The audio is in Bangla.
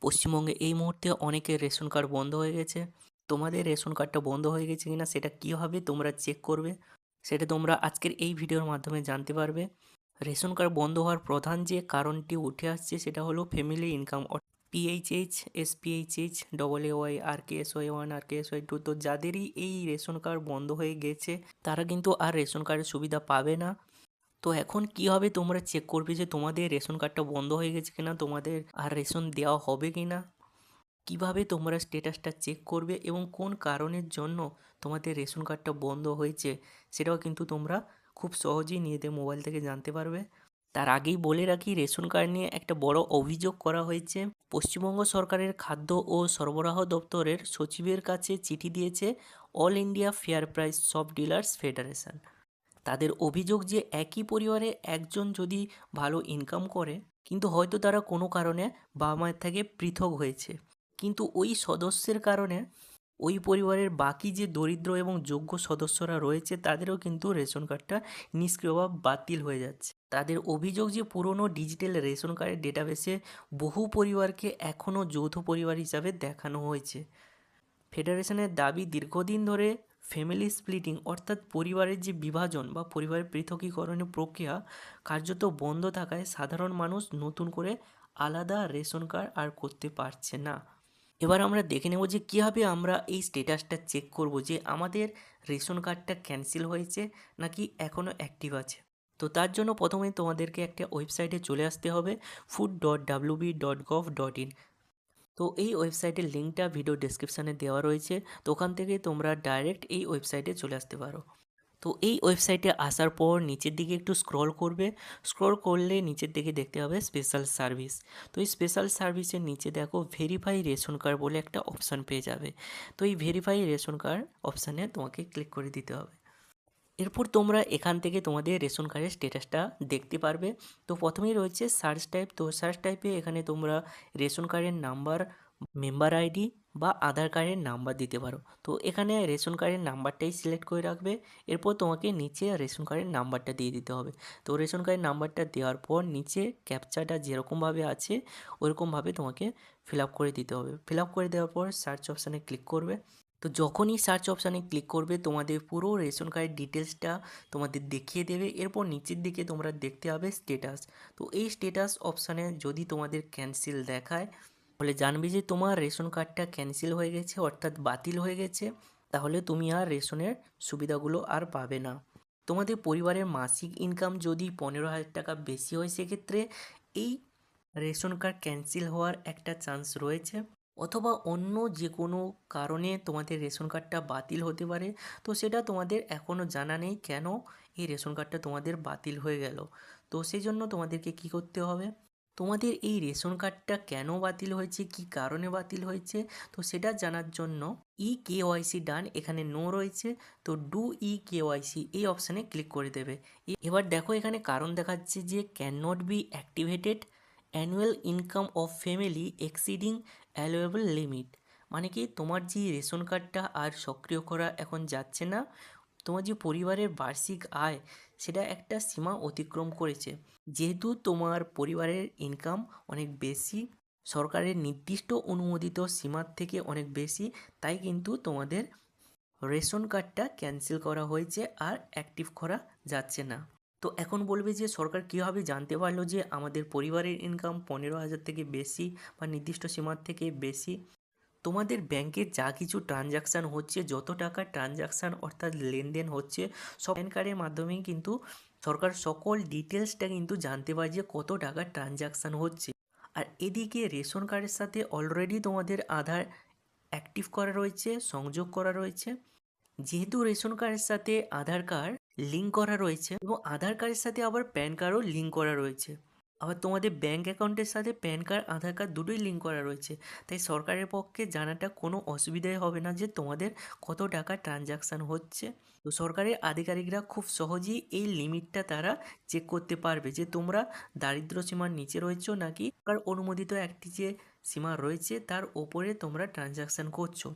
পশ্চিমবঙ্গে এই মুহূর্তে অনেকের রেশন কার্ড বন্ধ হয়ে গেছে। তোমাদের রেশন কার্ডটা বন্ধ হয়ে গেছে কিনা সেটা কীভাবে তোমরা চেক করবে, সেটা তোমরা আজকের এই ভিডিওর মাধ্যমে জানতে পারবে। রেশন কার্ড বন্ধ হওয়ার প্রধান যে কারণটি উঠে আসছে সেটা হলো family income, PHH, SPHH, AAY, RKSY 1, RKSY 2। তো যাদেরই এই রেশন কার্ড বন্ধ হয়ে গেছে তারা কিন্তু আর রেশন কার্ডের সুবিধা পাবে না। তো এখন কীভাবে তোমরা চেক করবে যে তোমাদের রেশন কার্ডটা বন্ধ হয়ে গেছে কিনা, তোমাদের আর রেশন দেওয়া হবে কিনা, কিভাবে তোমরা স্ট্যাটাসটা চেক করবে এবং কোন কারণের জন্য তোমাদের রেশন কার্ডটা বন্ধ হয়েছে সেটাও কিন্তু তোমরা খুব সহজেই নিজেদের মোবাইল থেকে জানতে পারবে। তার আগেই বলে রাখি, রেশন কার্ড নিয়ে একটা বড় অভিযোগ করা হয়েছে। পশ্চিমবঙ্গ সরকারের খাদ্য ও সরবরাহ দপ্তরের সচিবের কাছে চিঠি দিয়েছে all India fair price shop dealers federation. তাদের অভিযোগ যে একই পরিবারে একজন যদি ভালো ইনকাম করে, কিন্তু হয়তো তারা কোনো কারণে বাবা মায়ের থেকে পৃথক হয়েছে, কিন্তু ওই সদস্যের কারণে ওই পরিবারের বাকি যে দরিদ্র এবং যোগ্য সদস্যরা রয়েছে তাদেরও কিন্তু রেশন কার্ডটা নিষ্ক্রিয় বা বাতিল হয়ে যাচ্ছে। তাদের অভিযোগ যে পুরনো ডিজিটাল রেশন কার্ডের ডেটাবেসে বহু পরিবারকে এখনও যৌথ পরিবার হিসাবে দেখানো হয়েছে। ফেডারেশনের দাবি, দীর্ঘদিন ধরে ফ্যামিলি স্প্লিটিং অর্থাৎ পরিবারের যে বিভাজন বা পরিবারের পৃথকীকরণের প্রক্রিয়া কার্যত বন্ধ থাকায় সাধারণ মানুষ নতুন করে আলাদা রেশন কার্ড আর করতে পারছে না। এবার আমরা দেখে নেব যে কীভাবে আমরা এই স্ট্যাটাসটা চেক করব যে আমাদের রেশন কার্ডটা ক্যান্সেল হয়েছে নাকি এখনও অ্যাক্টিভ আছে। তো তার জন্য প্রথমে তোমাদেরকে একটা ওয়েবসাইটে চলে আসতে হবে, food.wb.gov.in। তো এই ওয়েবসাইটের লিঙ্কটা ভিডিও ডেসক্রিপশানে দেওয়া রয়েছে, তো ওখান থেকে তোমরা ডাইরেক্ট এই ওয়েবসাইটে চলে আসতে পারো। তো এই ওয়েবসাইটে আসার পর নিচের দিকে একটু স্ক্রল করবে, স্ক্রল করলে নিচের দিকে দেখতে হবে স্পেশাল সার্ভিস। তো এই স্পেশাল সার্ভিসের নিচে দেখো ভেরিফাই রেশন কার্ড বলে একটা অপশান পেয়ে যাবে। তো এই ভেরিফাই রেশন কার্ড অপশানে তোমাকে ক্লিক করে দিতে হবে। এরপর তোমরা এখান থেকে তোমাদের রেশন কার্ডের স্ট্যাটাসটা দেখতে পারবে। তো প্রথমেই রয়েছে সার্চ টাইপ। তো সার্চ টাইপে এখানে তোমরা রেশন কার্ডের নাম্বার, মেম্বার আইডি বা আধার কার্ডের নাম্বার দিতে পারো। তো এখানে রেশন কার্ডের নাম্বারটাই সিলেক্ট করে রাখবে। এরপর তোমাকে নিচে রেশন কার্ডের নাম্বারটা দিয়ে দিতে হবে। তো রেশন কার্ডের নাম্বারটা দেওয়ার পর নিচে ক্যাপচাটা যেরকমভাবে আছে ওরকমভাবে তোমাকে ফিল আপ করে দিতে হবে। ফিল আপ করে দেওয়ার পর সার্চ অপশানে ক্লিক করবে। তো যখনই সার্চ অপশানে ক্লিক করবে তোমাদের পুরো রেশন কার্ডের ডিটেলসটা তোমাদের দেখিয়ে দেবে। এরপর নিচের দিকে তোমরা দেখতে হবে স্ট্যাটাস। তো এই স্ট্যাটাস অপশানে যদি তোমাদের ক্যান্সেল দেখায় তাহলে জানবে যে তোমার রেশন কার্ডটা ক্যান্সেল হয়ে গেছে, অর্থাৎ বাতিল হয়ে গেছে। তাহলে তুমি আর রেশনের সুবিধাগুলো আর পাবে না। তোমাদের পরিবারের মাসিক ইনকাম যদি 15,000 টাকা বেশি হয় সেক্ষেত্রে এই রেশন কার্ড ক্যান্সেল হওয়ার একটা চান্স রয়েছে, অথবা অন্য যে কোনো কারণে তোমাদের রেশন কার্ডটা বাতিল হতে পারে। তো সেটা তোমাদের এখনও জানা নেই কেন এই রেশন কার্ডটা তোমাদের বাতিল হয়ে গেল। তো সেই জন্য তোমাদেরকে কি করতে হবে, তোমাদের এই রেশন কার্ডটা কেন বাতিল হয়েছে, কি কারণে বাতিল হয়েছে, তো সেটা জানার জন্য কেওয়াইসি ডান এখানে নো রয়েছে। তো ডু কেওয়াইসি এই অপশানে ক্লিক করে দেবে। এবার দেখো এখানে কারণ দেখাচ্ছে যে cannot be activated, annual income of family exceeding allowable limit. মানে কি তোমার যে রেশন কার্ডটা আর সক্রিয় করা এখন যাচ্ছে না, তোমার যে পরিবারের বার্ষিক আয় সেটা একটা সীমা অতিক্রম করেছে। যেহেতু তোমার পরিবারের ইনকাম অনেক বেশি, সরকারের নির্দিষ্ট অনুমোদিত সীমার থেকে অনেক বেশি, তাই কিন্তু তোমাদের রেশন কার্ডটা ক্যান্সেল করা হয়েছে আর অ্যাক্টিভ করা যাচ্ছে না। তো এখন বলবে যে সরকার কীভাবে জানতে পারলো যে আমাদের পরিবারের ইনকাম 15,000 থেকে বেশি বা নির্দিষ্ট সীমার থেকে বেশি। তোমাদের ব্যাংকের যা কিছু ট্রানজাকশান হচ্ছে, যত টাকা ট্রানজাকশান অর্থাৎ লেনদেন হচ্ছে, সব প্যান কার্ডের মাধ্যমেই কিন্তু সরকার সকল ডিটেলসটা কিন্তু জানতে পারে যে কত টাকা ট্রানজাকশান হচ্ছে। আর এদিকে রেশন কার্ডের সাথে অলরেডি তোমাদের আধার অ্যাক্টিভ করা রয়েছে, সংযোগ করা রয়েছে। যেহেতু রেশন কার্ডের সাথে আধার কার্ড লিঙ্ক করা রয়েছে এবং আধার কার্ডের সাথে আবার প্যান কার্ডও লিঙ্ক করা রয়েছে, আবার তোমাদের ব্যাঙ্ক অ্যাকাউন্টের সাথে প্যান কার্ড আধার কার্ড দুটোই লিঙ্ক করা রয়েছে, তাই সরকারের পক্ষে জানাটা কোনো অসুবিধাই হবে না যে তোমাদের কত টাকা ট্রানজাকশান হচ্ছে। তো সরকারের আধিকারিকরা খুব সহজেই এই লিমিটটা তারা চেক করতে পারবে যে তোমরা দারিদ্র্য সীমার নিচে রয়েছো নাকি সরকার অনুমোদিত একটি যে সীমা রয়েছে তার ওপরে তোমরা ট্রানজাকশান করছো।